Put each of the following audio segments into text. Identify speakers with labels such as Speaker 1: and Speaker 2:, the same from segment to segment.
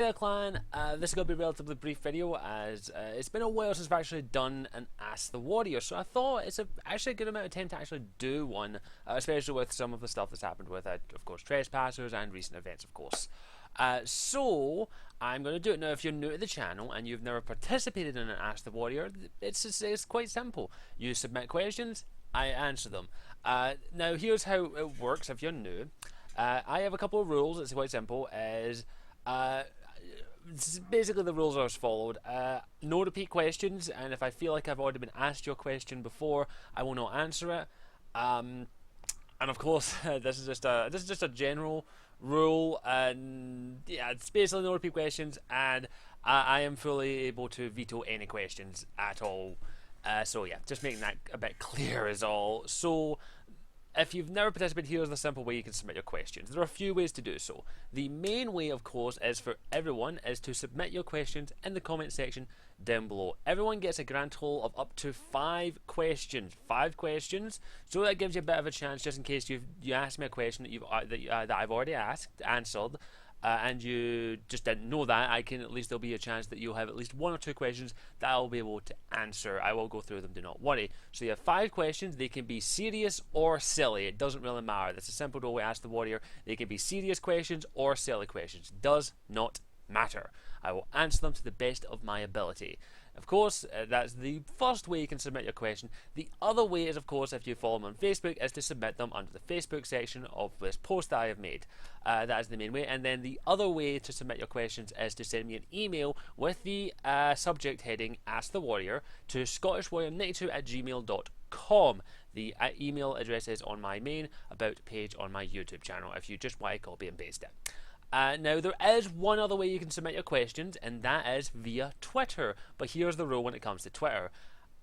Speaker 1: Hey there, clan. This is going to be a relatively brief video as it's been a while since I've actually done an Ask the Warrior, so I thought it's actually a good amount of time to actually do one, especially with some of the stuff that's happened with, of course, Trespassers and recent events, of course. So I'm going to do it now. If you're new to the channel and you've never participated in an Ask the Warrior, it's quite simple. You submit questions, I answer them. Now here's how it works if you're new. I have a couple of rules. It's quite simple. Basically the rules are as followed. No repeat questions, and if I feel like I've already been asked your question before, I will not answer it. And of course, this is just a general rule, and yeah, it's basically no repeat questions, and I am fully able to veto any questions at all. So yeah, just making that a bit clear is all. So if you've never participated, here's the simple way you can submit your questions. There are a few ways to do so. The main way, of course, is for everyone is to submit your questions in the comment section down below. Everyone gets a grand total of up to 5 questions. 5 questions. So that gives you a bit of a chance, just in case you ask me a question that I've already answered. And you just didn't know that, there'll be a chance that you'll have at least 1 or 2 questions that I'll be able to answer. I will go through them, do not worry. So you have 5 questions. They can be serious or silly. It doesn't really matter. That's a simple way to ask the warrior. They can be serious questions or silly questions. Does not matter. I will answer them to the best of my ability. Of course, that's the first way you can submit your question. The other way is, of course, if you follow me on Facebook, is to submit them under the Facebook section of this post that I have made. That is the main way. And then the other way to submit your questions is to send me an email with the subject heading Ask the Warrior to scottishwarrior92@gmail.com. The email address is on my main about page on my YouTube channel if you just want to copy and paste it. Now, there is one other way you can submit your questions, and that is via Twitter. But here's the rule when it comes to Twitter.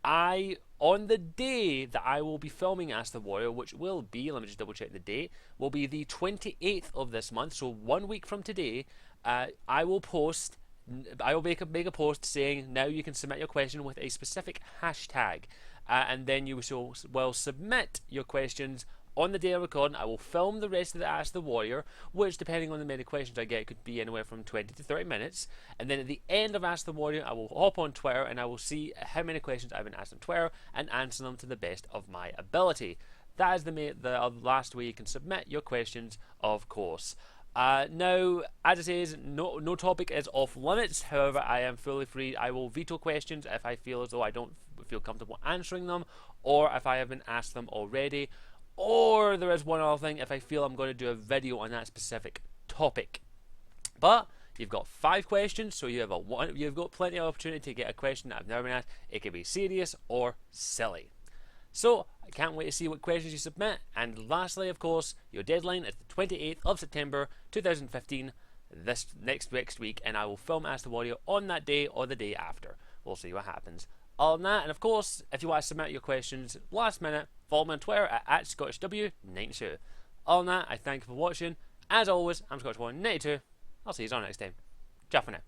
Speaker 1: On the day that I will be filming Ask the Warrior, which will be, let me just double check the date, will be the 28th of this month, so 1 week from today, I will make a post saying now you can submit your question with a specific hashtag, and then you will submit your questions on the day of recording. I will film the rest of the Ask the Warrior, which, depending on the many questions I get, could be anywhere from 20 to 30 minutes. And then at the end of Ask the Warrior, I will hop on Twitter and I will see how many questions I've been asked on Twitter and answer them to the best of my ability. That is the last way you can submit your questions, of course. Now, as it says, no topic is off limits. However, I am fully free. I will veto questions if I feel as though I don't feel comfortable answering them, or if I have been asked them already. Or there is one other thing, if I feel I'm going to do a video on that specific topic. But you've got 5 questions, so you've got plenty of opportunity to get a question that I've never been asked. It can be serious or silly. So I can't wait to see what questions you submit. And lastly, of course, your deadline is the 28th of September 2015, this next week, and I will film Ask the Warrior on that day or the day after. We'll see what happens. Other than that, and of course, if you want to submit your questions last minute, follow me on Twitter at ScottishW92. Other than that, I thank you for watching. As always, I'm ScottishW92. I'll see you all next time. Ciao for now.